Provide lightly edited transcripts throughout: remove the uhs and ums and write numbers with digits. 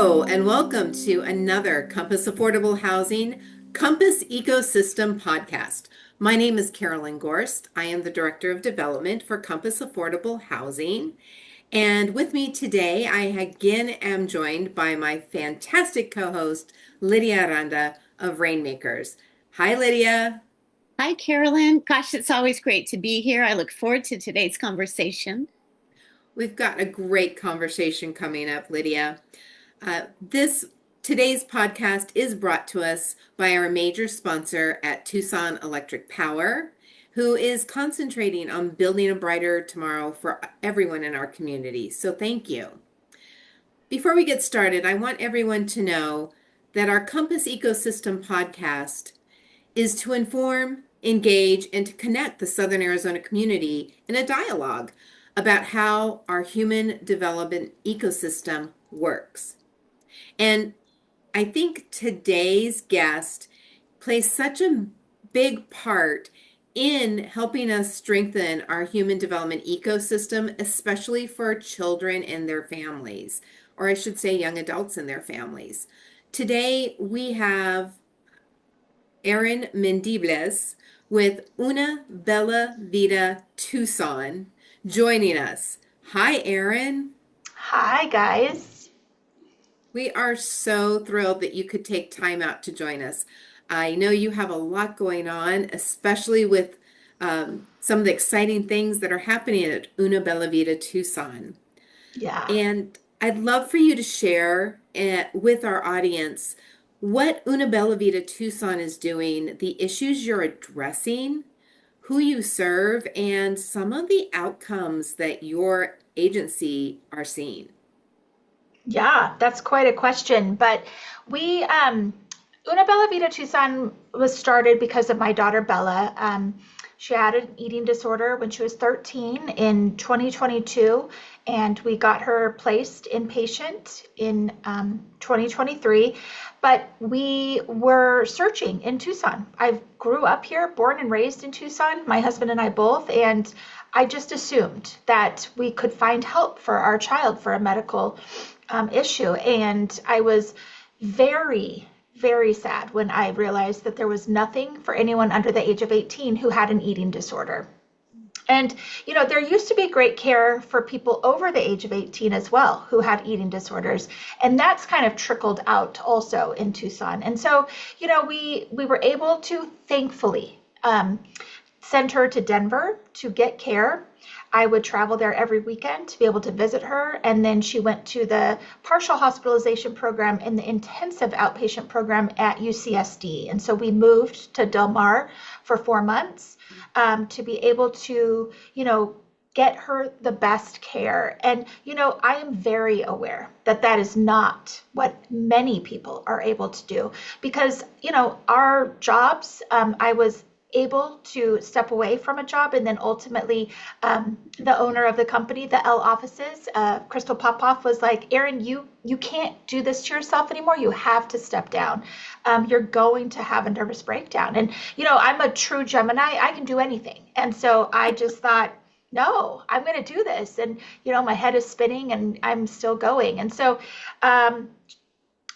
Hello, and welcome to another Compass Affordable Housing Compass Ecosystem podcast. My name is Carolyn Gorst. I am the Director of Development for Compass Affordable Housing. And with me today, I again am joined by my fantastic co-host, Lydia Aranda of Rainmakers. Hi, Lydia. Hi, Carolyn. Gosh, it's always great to be here. I look forward to today's conversation. We've got a great conversation coming up, Lydia. This today's podcast is brought to us by our major sponsor at Tucson Electric Power, who is concentrating on building a brighter tomorrow for everyone in our community. So thank you. Before we get started, I want everyone to know that our Compass Ecosystem podcast is to inform, engage, and to connect the Southern Arizona community in a dialogue about how our human development ecosystem works. And I think today's guest plays such a big part in helping us strengthen our human development ecosystem, especially for children and their families, or I should say young adults and their families. Today we have Errin Mendibles with Una Bella Vita Tucson joining us. Hi, Errin. Hi, guys. We are so thrilled that you could take time out to join us. I know you have a lot going on, especially with some of the exciting things that are happening at Una Bella Vita Tucson. Yeah. And I'd love for you to share with our audience what Una Bella Vita Tucson is doing, the issues you're addressing, who you serve, and some of the outcomes that your agency are seeing. Yeah, that's quite a question. But Una Bella Vita Tucson was started because of my daughter Bella. She had an eating disorder when she was 13 in 2022, and we got her placed inpatient in 2023. But we were searching in Tucson. I grew up here, born and raised in Tucson, my husband and I both, and I just assumed that we could find help for our child for a medical issue. And I was very, very sad when I realized that there was nothing for anyone under the age of 18 who had an eating disorder. And, there used to be great care for people over the age of 18 as well who had eating disorders. And that's kind of trickled out also in Tucson. And so, we were able to thankfully send her to Denver to get care. I would travel there every weekend to be able to visit her. And then she went to the partial hospitalization program and the intensive outpatient program at UCSD. And so we moved to Del Mar for 4 months to be able to, get her the best care. And, I am very aware that that is not what many people are able to do because, our jobs, I was able to step away from a job, and then ultimately the owner of the company, the L offices, Crystal Popoff, was like, Errin, you can't do this to yourself anymore. You have to step down. You're going to have a nervous breakdown. And I'm a true Gemini. I can do anything. And so I just thought, no, I'm going to do this. And my head is spinning and I'm still going. And so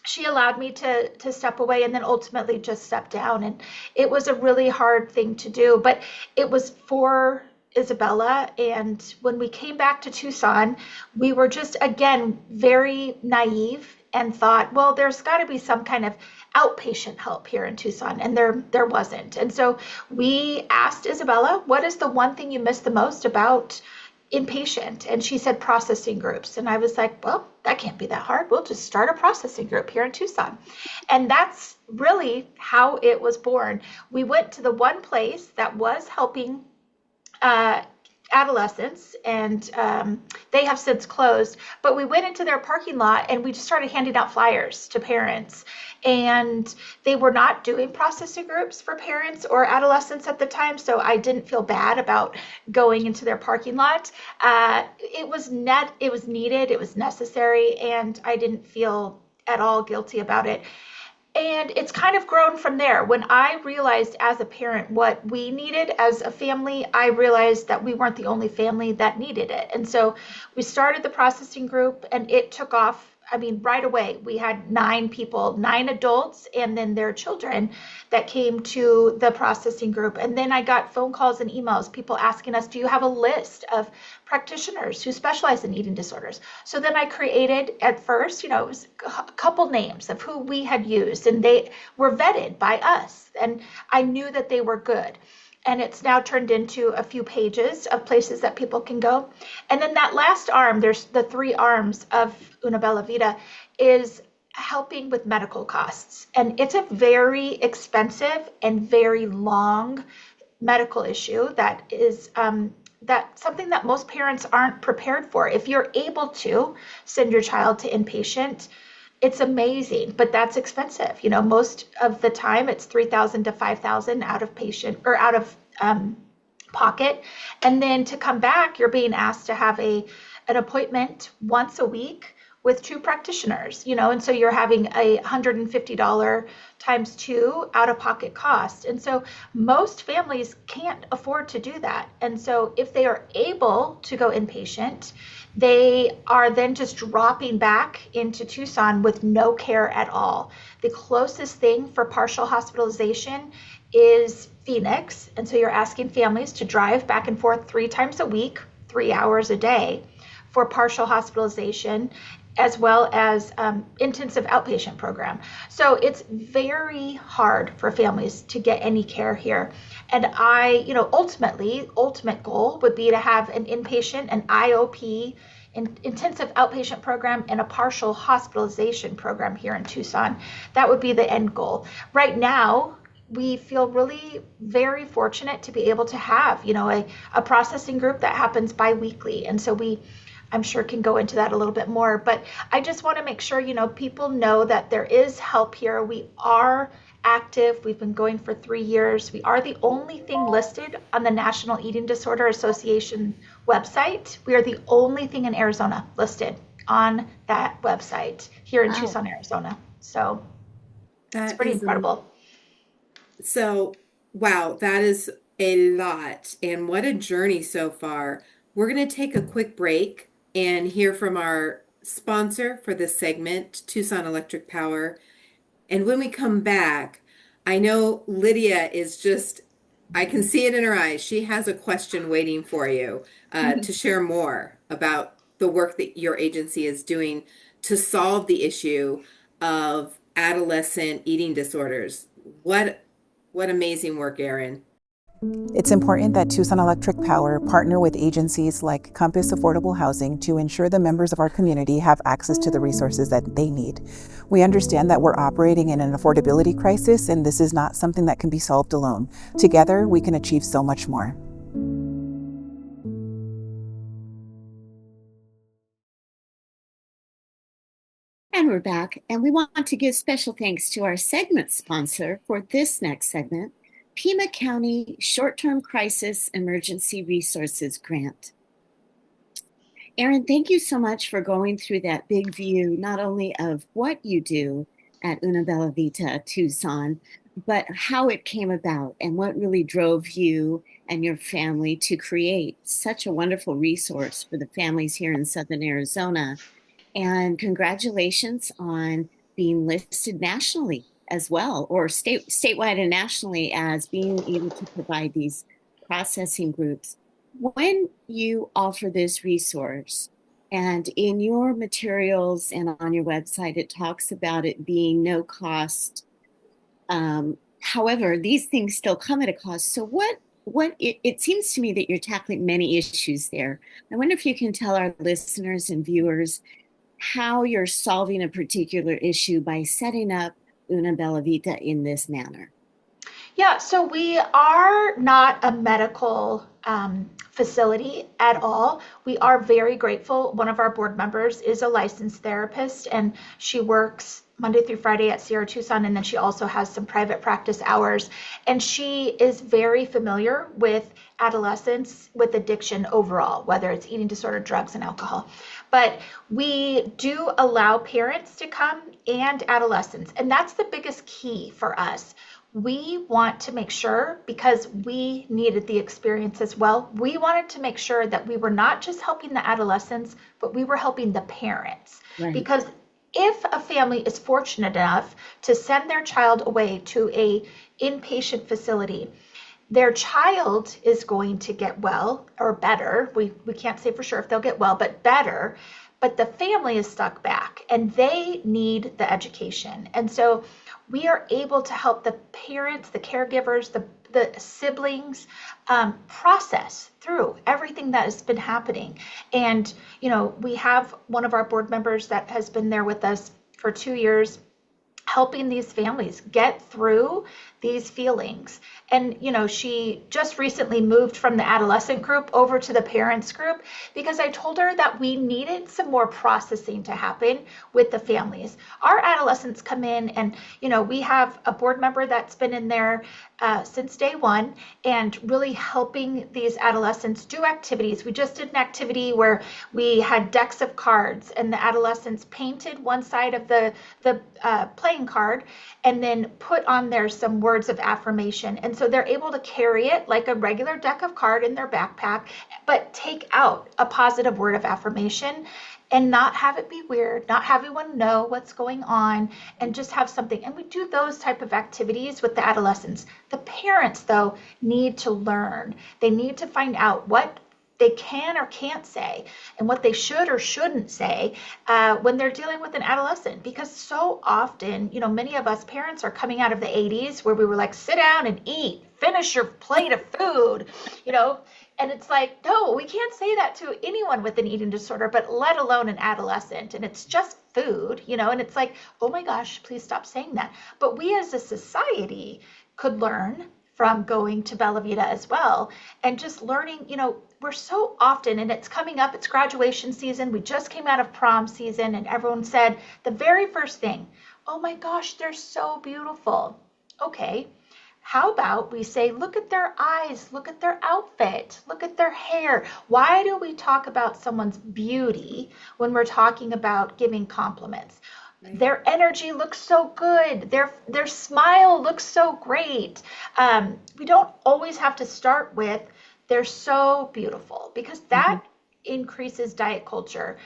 she allowed me to step away and then ultimately just step down. And it was a really hard thing to do, but it was for Isabella. And when we came back to Tucson, we were just, again, very naive and thought, well, there's got to be some kind of outpatient help here in Tucson. And there wasn't. And so we asked Isabella, what is the one thing you miss the most about inpatient? And she said processing groups. And I was like, well, that can't be that hard. We'll just start a processing group here in Tucson. And that's really how it was born. We went to the one place that was helping adolescents, and they have since closed, but we went into their parking lot and we just started handing out flyers to parents. And they were not doing processing groups for parents or adolescents at the time, so I didn't feel bad about going into their parking lot. It was needed, it was necessary, and I didn't feel at all guilty about it. And it's kind of grown from there. When I realized as a parent what we needed as a family, I realized that we weren't the only family that needed it. And so we started the processing group, and it took off I mean, right away, we had 9 people, 9 adults, and then their children that came to the processing group. And then I got phone calls and emails, people asking us, do you have a list of practitioners who specialize in eating disorders? So then I created, at first, it was a couple names of who we had used, and they were vetted by us. And I knew that they were good. And it's now turned into a few pages of places that people can go. And then that last arm, there's the 3 arms of Una Bella Vita, is helping with medical costs. And it's a very expensive and very long medical issue that is that something that most parents aren't prepared for. If you're able to send your child to inpatient, it's amazing, but that's expensive. Most of the time it's 3,000 to 5,000 out of pocket. And then to come back, you're being asked to have an appointment once a week with 2 practitioners, and so you're having a $150 times 2 out of pocket cost. And so most families can't afford to do that. And so if they are able to go inpatient, they are then just dropping back into Tucson with no care at all. The closest thing for partial hospitalization is Phoenix. And so you're asking families to drive back and forth 3 times a week, 3 hours a day for partial hospitalization, as well as intensive outpatient program. So it's very hard for families to get any care here. And ultimate goal would be to have an inpatient, an IOP, intensive outpatient program, and a partial hospitalization program here in Tucson. That would be the end goal. Right now, we feel really very fortunate to be able to have, a processing group that happens biweekly. And so I'm sure can go into that a little bit more, but I just want to make sure, people know that there is help here. We are active. We've been going for 3 years. We are the only thing listed on the National Eating Disorder Association website. We are the only thing in Arizona listed on that website here in Tucson, Arizona. So it's pretty incredible. So, wow, that is a lot. And what a journey so far. We're going to take a quick break and hear from our sponsor for this segment, Tucson Electric Power. And when we come back, I know Lydia is I can see it in her eyes. She has a question waiting for you to share more about the work that your agency is doing to solve the issue of adolescent eating disorders. What amazing work, Errin. It's important that Tucson Electric Power partner with agencies like Compass Affordable Housing to ensure the members of our community have access to the resources that they need. We understand that we're operating in an affordability crisis, and this is not something that can be solved alone. Together, we can achieve so much more. And we're back, and we want to give special thanks to our segment sponsor for this next segment, Pima County Short-Term Crisis Emergency Resources Grant. Errin, thank you so much for going through that big view, not only of what you do at Una Bella Vita Tucson, but how it came about and what really drove you and your family to create such a wonderful resource for the families here in Southern Arizona. And congratulations on being listed nationally as well, or statewide and nationally, as being able to provide these processing groups. When you offer this resource, and in your materials and on your website, it talks about it being no cost. However, these things still come at a cost. So it seems to me that you're tackling many issues there. I wonder if you can tell our listeners and viewers how you're solving a particular issue by setting up Una Bella Vita in this manner. Yeah, so we are not a medical facility at all. We are very grateful. One of our board members is a licensed therapist, and she works Monday through Friday at Sierra Tucson, and then she also has some private practice hours. And she is very familiar with adolescents with addiction overall, whether it's eating disorder, drugs, and alcohol. But we do allow parents to come and adolescents, and that's the biggest key for us. We want to make sure, because we needed the experience as well, we wanted to make sure that we were not just helping the adolescents, but we were helping the parents. Right. Because if a family is fortunate enough to send their child away to a inpatient facility, their child is going to get well or better. We can't say for sure if they'll get well, but better. But the family is stuck back and they need the education. And so we are able to help the parents, the caregivers, the siblings process through everything that has been happening. And, we have one of our board members that has been there with us for 2 years, helping these families get through these feelings. And, she just recently moved from the adolescent group over to the parents group because I told her that we needed some more processing to happen with the families. Our adolescents come in and, we have a board member that's been in there since day one and really helping these adolescents do activities. We just did an activity where we had decks of cards and the adolescents painted one side of the playing card and then put on there some words of affirmation. And so they're able to carry it like a regular deck of card in their backpack, but take out a positive word of affirmation and not have it be weird, not have everyone know what's going on, and just have something. And we do those type of activities with the adolescents. The parents, though, need to learn. They need to find out what they can or can't say and what they should or shouldn't say when they're dealing with an adolescent. Because so often, many of us parents are coming out of the 80s where we were like, sit down and eat, finish your plate of food, and it's like, no, we can't say that to anyone with an eating disorder, but let alone an adolescent. And it's just food, and it's like, oh my gosh, please stop saying that. But we as a society could learn from going to Bella Vita as well, and just learning, we're so often, and it's coming up, it's graduation season. We just came out of prom season and everyone said the very first thing, oh my gosh, they're so beautiful. Okay. How about we say, look at their eyes, look at their outfit, look at their hair. Why do we talk about someone's beauty when we're talking about giving compliments? Right. Their energy looks so good. Their smile looks so great. We don't always have to start with, they're so beautiful, because that increases diet culture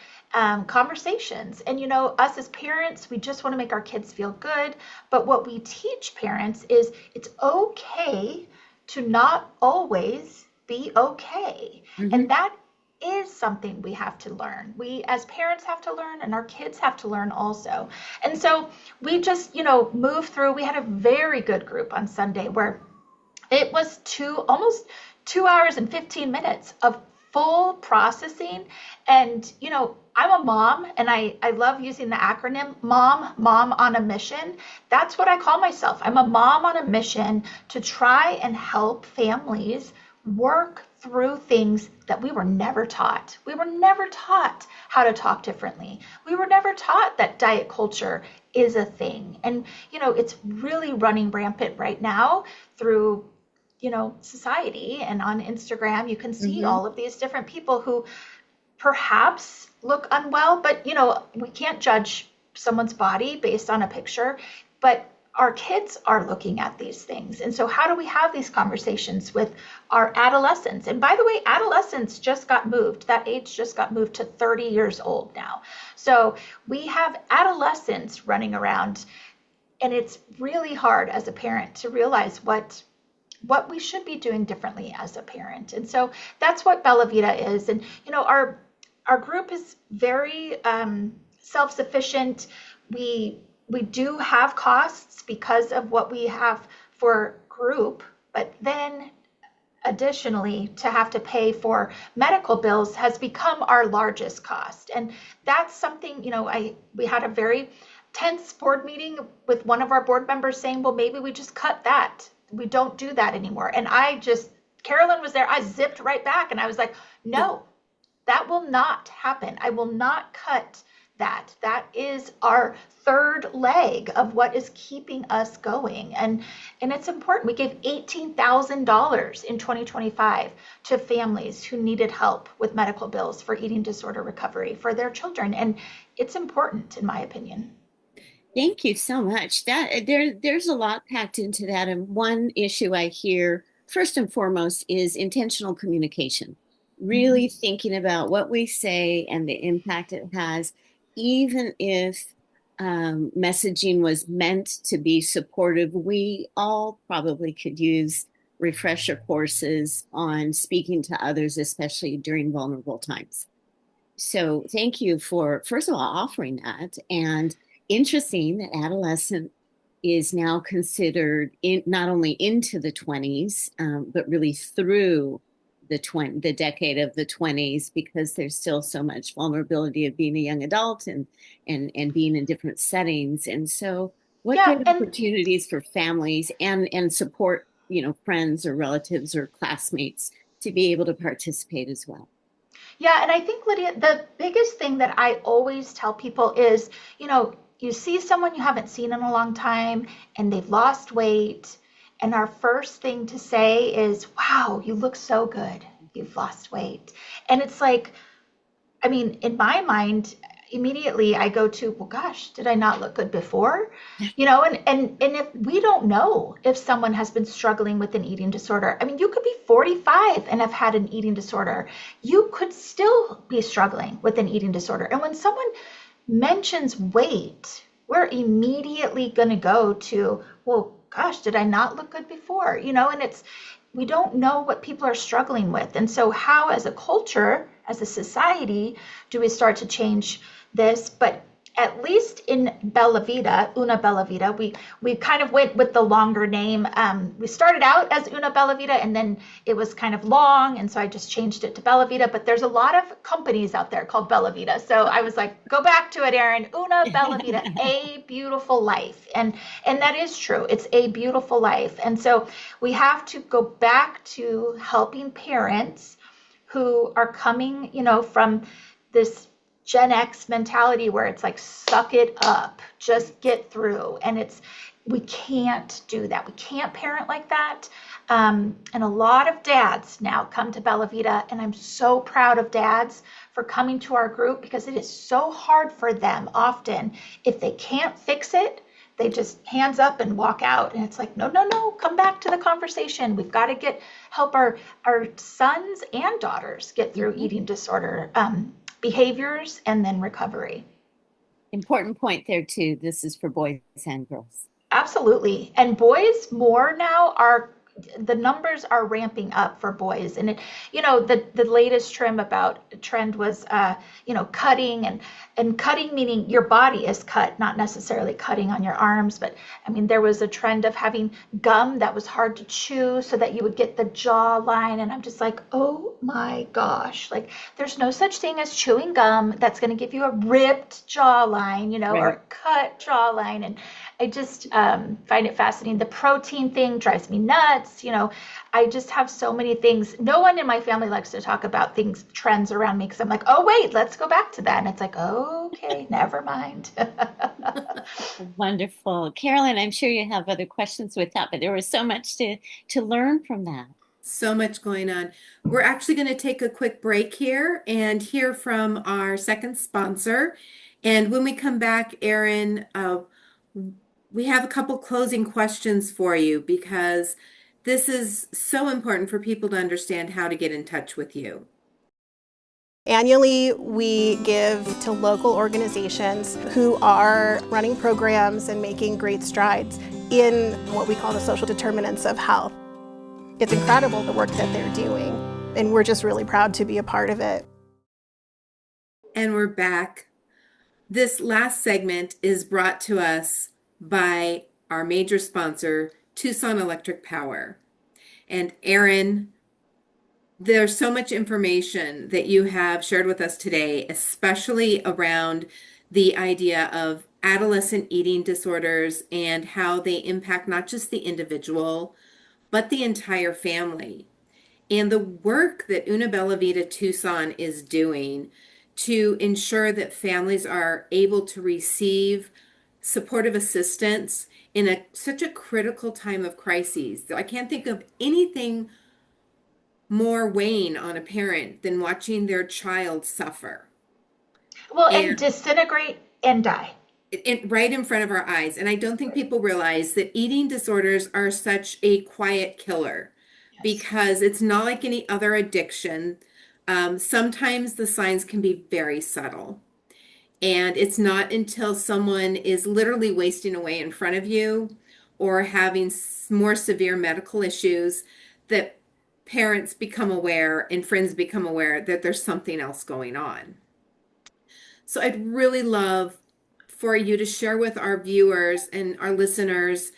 conversations. And, us as parents, we just want to make our kids feel good. But what we teach parents is it's okay to not always be okay. And that is something we have to learn. We as parents have to learn, and our kids have to learn also. And so we just, move through. We had a very good group on Sunday where it was almost 2 hours and 15 minutes of full processing. And, I'm a mom, and I love using the acronym mom on a mission. That's what I call myself. I'm a mom on a mission to try and help families work through things that we were never taught. We were never taught how to talk differently. We were never taught that diet culture is a thing. And, it's really running rampant right now through society, and on Instagram, you can see all of these different people who perhaps look unwell, but we can't judge someone's body based on a picture, but our kids are looking at these things. And so how do we have these conversations with our adolescents? And by the way, adolescents just got moved. That age just got moved to 30 years old now. So we have adolescents running around, and it's really hard as a parent to realize what we should be doing differently as a parent. And so that's what Bella Vita is. And, our group is very self-sufficient. We do have costs because of what we have for group, but then additionally, to have to pay for medical bills has become our largest cost. And that's something, we had a very tense board meeting with one of our board members saying, well, maybe we just cut that. We don't do that anymore. And Carolyn was there. I zipped right back and I was like, no, that will not happen. I will not cut that. That is our third leg of what is keeping us going. And it's important. We gave $18,000 in 2025 to families who needed help with medical bills for eating disorder recovery for their children. And it's important, in my opinion. Thank you so much. There's a lot packed into that. And one issue I hear first and foremost is intentional communication. Really thinking about what we say and the impact it has, even if messaging was meant to be supportive. We all probably could use refresher courses on speaking to others, especially during vulnerable times. So thank you for, first of all, offering that. And interesting that adolescent is now considered in not only into the 20s, but really through the decade of the 20s, because there's still so much vulnerability of being a young adult and being in different settings. And so what Yeah, great and opportunities for families and support, friends or relatives or classmates to be able to participate as well. yeah, and I think, Lydia, the biggest thing that I always tell people is, you see someone you haven't seen in a long time and they've lost weight, and our first thing to say is, wow, you look so good. You've lost weight. And it's like, I mean, in my mind, immediately I go to, well, gosh, did I not look good before? And if we don't know if someone has been struggling with an eating disorder, I mean, you could be 45 and have had an eating disorder. You could still be struggling with an eating disorder. And when someone mentions weight, we're immediately going to go to, well, gosh, did I not look good before? And we don't know what people are struggling with. And so how, as a culture, as a society, do we start to change this? But at least in Bella Vita, Una Bella Vita, we kind of went with the longer name. We started out as Una Bella Vita, and then it was kind of long, and so I just changed it to Bella Vita. But there's a lot of companies out there called Bella Vita, so I was like, go back to it, Errin. Una Bella Vita, a beautiful life, and that is true. It's a beautiful life, and so we have to go back to helping parents who are coming, from this Gen X mentality where it's like, suck it up, just get through. And we can't do that. We can't parent like that. And a lot of dads now come to Bella Vita, and I'm so proud of dads for coming to our group, because it is so hard for them often. If they can't fix it, they just hands up and walk out. And it's like, no, come back to the conversation. We've got to help our sons and daughters get through eating disorder behaviors and then recovery. Important point there too. This is for boys and girls. Absolutely. And boys more now the numbers are ramping up for boys. And the latest trend was cutting, and cutting meaning your body is cut, not necessarily cutting on your arms. But I mean, there was a trend of having gum that was hard to chew so that you would get the jaw line. And I'm just like, oh my gosh, like there's no such thing as chewing gum that's going to give you a ripped jawline, Right. or cut jawline. And I just find it fascinating. The protein thing drives me nuts. I just have so many things. No one in my family likes to talk about trends around me, because I'm like, oh, wait, let's go back to that. And it's like, okay, never mind. Wonderful. Carolyn, I'm sure you have other questions with that, but there was so much to learn from that. So much going on. We're actually going to take a quick break here and hear from our second sponsor. And when we come back, Errin, we have a couple closing questions for you, because this is so important for people to understand how to get in touch with you. Annually, we give to local organizations who are running programs and making great strides in what we call the social determinants of health. It's incredible the work that they're doing, and we're just really proud to be a part of it. And we're back. This last segment is brought to us by our major sponsor, Tucson Electric Power. And Errin, there's so much information that you have shared with us today, especially around the idea of adolescent eating disorders and how they impact not just the individual, but the entire family. And the work that Una Bella Vita Tucson is doing to ensure that families are able to receive supportive assistance in such a critical time of crises. I can't think of anything more weighing on a parent than watching their child suffer. Well, and disintegrate and die. Right in front of our eyes. And I don't think people realize that eating disorders are such a quiet killer, because it's not like any other addiction. Sometimes the signs can be very subtle. And it's not until someone is literally wasting away in front of you or having more severe medical issues that parents become aware and friends become aware that there's something else going on. So I'd really love for you to share with our viewers and our listeners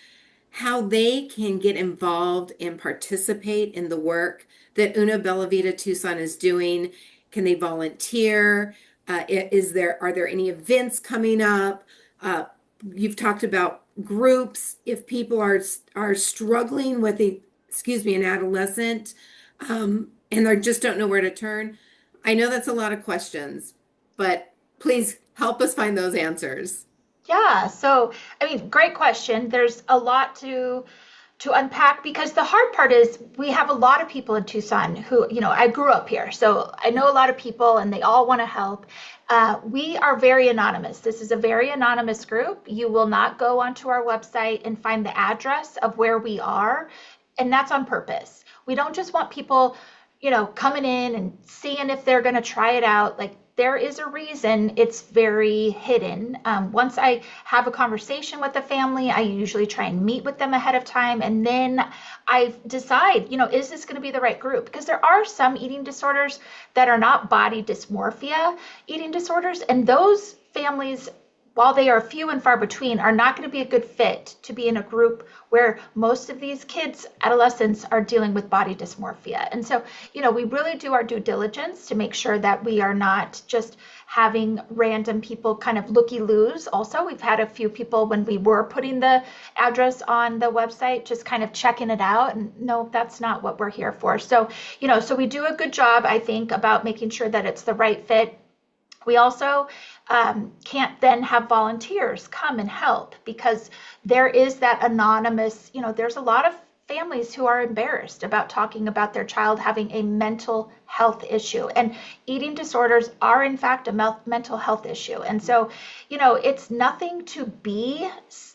how they can get involved and participate in the work that Una Bella Vita Tucson is doing. Can they volunteer? Are there any events coming up? Uh, you've talked about groups. If people are struggling with an adolescent, and they just don't know where to turn. I know that's a lot of questions, but please help us find those answers. Yeah, so I mean, great question. There's a lot to unpack because the hard part is we have a lot of people in Tucson who, I grew up here, so I know a lot of people and they all want to help. We are very anonymous. This is a very anonymous group. You will not go onto our website and find the address of where we are, and that's on purpose. We don't just want people, coming in and seeing if they're going to try it out. Like, there is a reason it's very hidden. Once I have a conversation with the family, I usually try and meet with them ahead of time. And then I decide, is this going to be the right group? Because there are some eating disorders that are not body dysmorphia eating disorders. And those families, while they are few and far between, are not going to be a good fit to be in a group where most of these kids, adolescents, are dealing with body dysmorphia. And so, we really do our due diligence to make sure that we are not just having random people kind of looky-loos. Also, we've had a few people when we were putting the address on the website, just kind of checking it out. And no, that's not what we're here for. So, so we do a good job, I think, about making sure that it's the right fit. We also can't then have volunteers come and help because there is that anonymous, there's a lot of families who are embarrassed about talking about their child having a mental health issue. And eating disorders are, in fact, a mental health issue. And so, it's nothing to be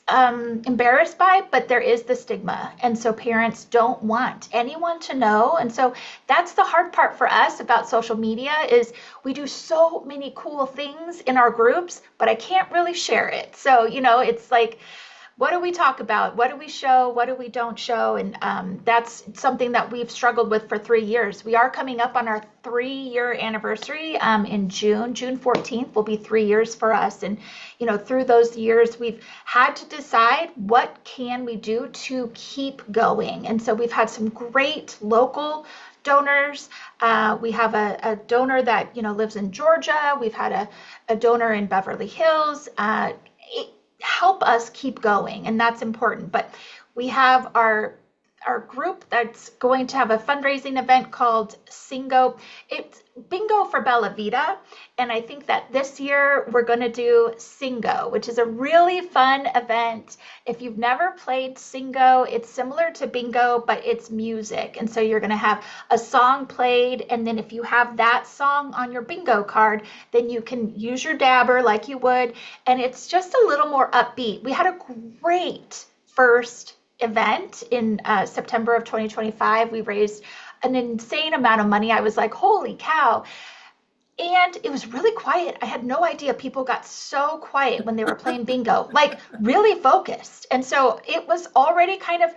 embarrassed by, but there is the stigma. And so parents don't want anyone to know. And so that's the hard part for us about social media is we do so many cool things in our groups, but I can't really share it. So, it's like, what do we talk about? What do we show? What do we don't show? And that's something that we've struggled with for 3 years. We are coming up on our 3-year anniversary in June. June 14th will be 3 years for us. And, through those years, we've had to decide what can we do to keep going. And so we've had some great local donors. We have a donor that, lives in Georgia. We've had a donor in Beverly Hills. Help us keep going, and that's important. But we have our group that's going to have a fundraising event called Singo. It's Bingo for Bella Vita, and I think that this year we're going to do Singo, which is a really fun event. If you've never played Singo, it's similar to bingo, but it's music. And so you're going to have a song played, and then if you have that song on your bingo card, then you can use your dabber like you would, and it's just a little more upbeat. We had a great first event in September of 2025. We raised an insane amount of money. I was like, holy cow. And it was really quiet. I had no idea people got so quiet when they were playing bingo, like really focused. And so it was already kind of,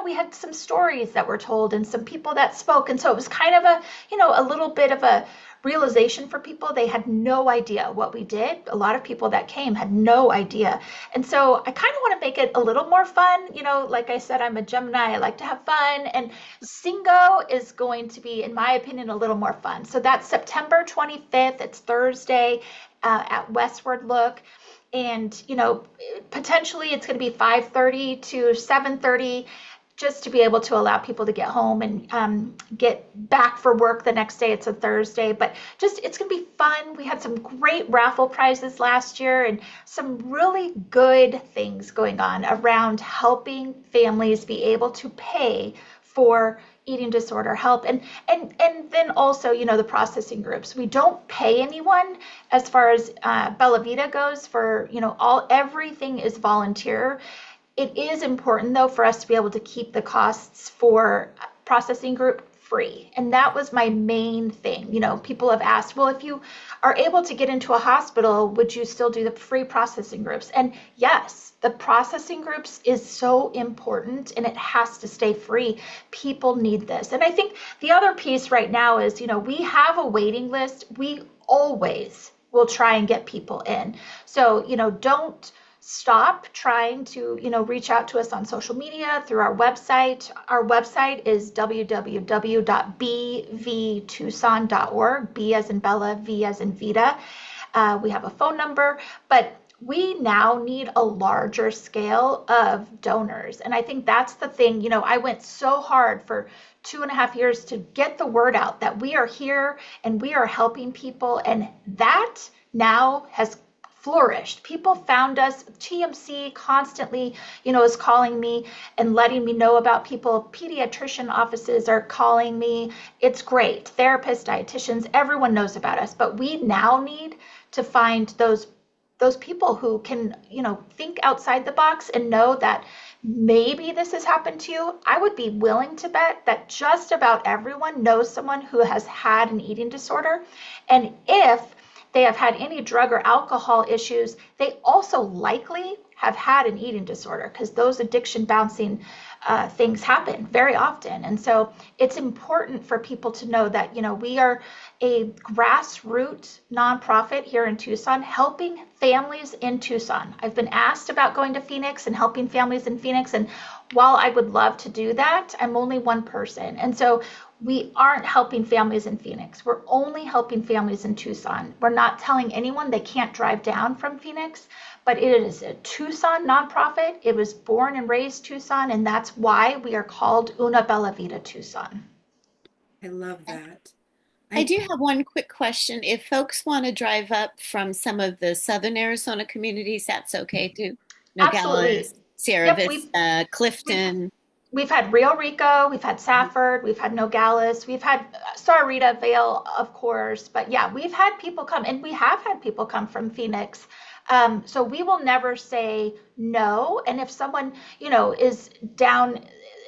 we had some stories that were told and some people that spoke. And so it was kind of a little bit of a realization for people. They had no idea what we did. A lot of people that came had no idea. And so I kind of want to make it a little more fun. Like I said, I'm a Gemini. I like to have fun. And Singo is going to be, in my opinion, a little more fun. So that's September 25th. It's Thursday at Westward Look. And, potentially it's going to be 5:30 to 7:30. Just to be able to allow people to get home and get back for work the next day. It's a Thursday, but it's going to be fun. We had some great raffle prizes last year and some really good things going on around helping families be able to pay for eating disorder help. And then also, the processing groups. We don't pay anyone as far as Bella Vita goes for, everything is volunteer. It is important, though, for us to be able to keep the costs for processing group free. And that was my main thing. People have asked, well, if you are able to get into a hospital, would you still do the free processing groups? And yes, the processing groups is so important and it has to stay free. People need this. And I think the other piece right now is, we have a waiting list. We always will try and get people in. So, don't stop trying to, reach out to us on social media, through our website. Our website is www.bvtucson.org, B as in Bella, V as in Vita. We have a phone number, but we now need a larger scale of donors. And I think that's the thing. I went so hard for 2.5 years to get the word out that we are here and we are helping people. And that now has flourished. People found us. TMC constantly, is calling me and letting me know about people. Pediatrician offices are calling me. It's great. Therapists, dietitians, everyone knows about us. But we now need to find those people who can, think outside the box and know that maybe this has happened to you. I would be willing to bet that just about everyone knows someone who has had an eating disorder. And if they have had any drug or alcohol issues, they also likely have had an eating disorder, because those addiction bouncing things happen very often. And so it's important for people to know that, we are a grassroots nonprofit here in Tucson, helping families in Tucson. I've been asked about going to Phoenix and helping families in Phoenix. And while I would love to do that, I'm only one person. And so we aren't helping families in Phoenix. We're only helping families in Tucson. We're not telling anyone they can't drive down from Phoenix, but it is a Tucson nonprofit. It was born and raised Tucson, and that's why we are called Una Bella Vita Tucson. I love that. I do have one quick question. If folks want to drive up from some of the southern Arizona communities, that's okay too? Nogales, Sierra Vista, Clifton. We've had Rio Rico, we've had Safford, we've had Nogales, we've had Sarita, Vale, of course. But yeah, we've had people come, and we have had people come from Phoenix. So we will never say no. And if someone, is down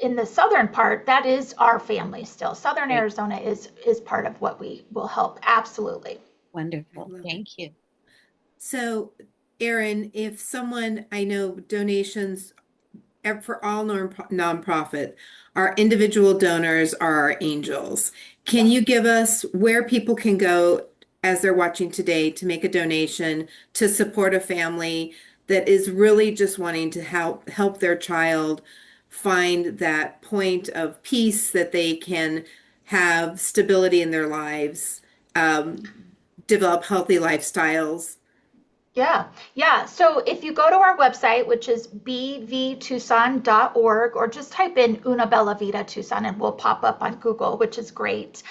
in the southern part, that is our family still. Southern Arizona is part of what we will help. Absolutely. Wonderful. Thank you. So, Errin, if someone, I know donations for all nonprofit, our individual donors are our angels. Can you give us where people can go as they're watching today to make a donation to support a family that is really just wanting to help their child find that point of peace, that they can have stability in their lives, develop healthy lifestyles? Yeah. So if you go to our website, which is bvtucson.org, or just type in Una Bella Vita Tucson and we'll pop up on Google, which is great.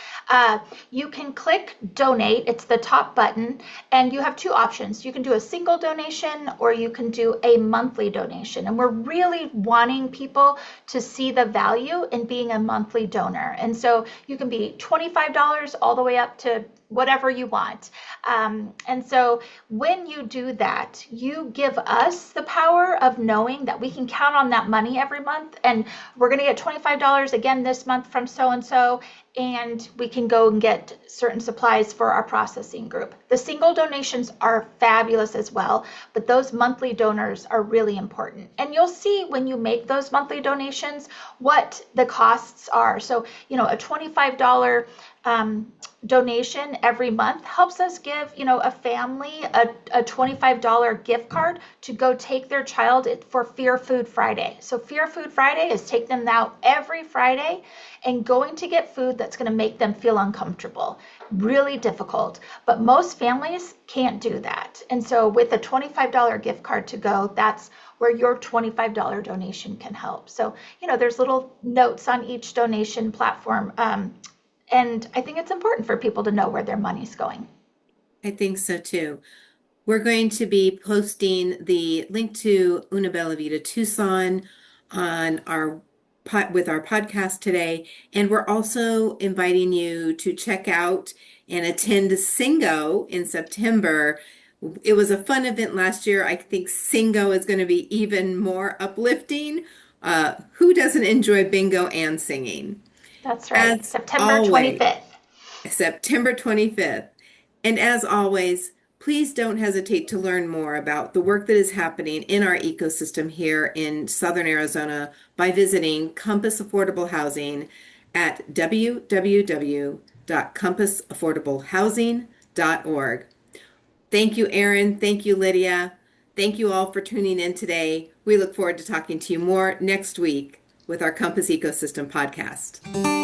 You can click donate. It's the top button, and you have two options. You can do a single donation or you can do a monthly donation. And we're really wanting people to see the value in being a monthly donor. And so you can be $25 all the way up to whatever you want. And so when you do that, you give us the power of knowing that we can count on that money every month. And we're going to get $25 again this month from so-and-so, and we can go and get certain supplies for our processing group. The single donations are fabulous as well, but those monthly donors are really important. And you'll see when you make those monthly donations what the costs are. So, a $25 donation every month helps us give, a family a $25 gift card to go take their child for Fear Food Friday. So Fear Food Friday is take them out every Friday and going to get food that's going to make them feel uncomfortable. Really difficult, but most families can't do that. And so with a $25 gift card to go, that's where your $25 donation can help. So, there's little notes on each donation platform. And I think it's important for people to know where their money's going. I think so too. We're going to be posting the link to Una Bella Vita Tucson on with our podcast today. And we're also inviting you to check out and attend Singo in September. It was a fun event last year. I think Singo is going to be even more uplifting. Who doesn't enjoy bingo and singing? That's right. As September always, 25th. September 25th. And as always, please don't hesitate to learn more about the work that is happening in our ecosystem here in Southern Arizona by visiting Compass Affordable Housing at www.compassaffordablehousing.org. Thank you, Errin. Thank you, Lydia. Thank you all for tuning in today. We look forward to talking to you more next week with our Compass Ecosystem podcast.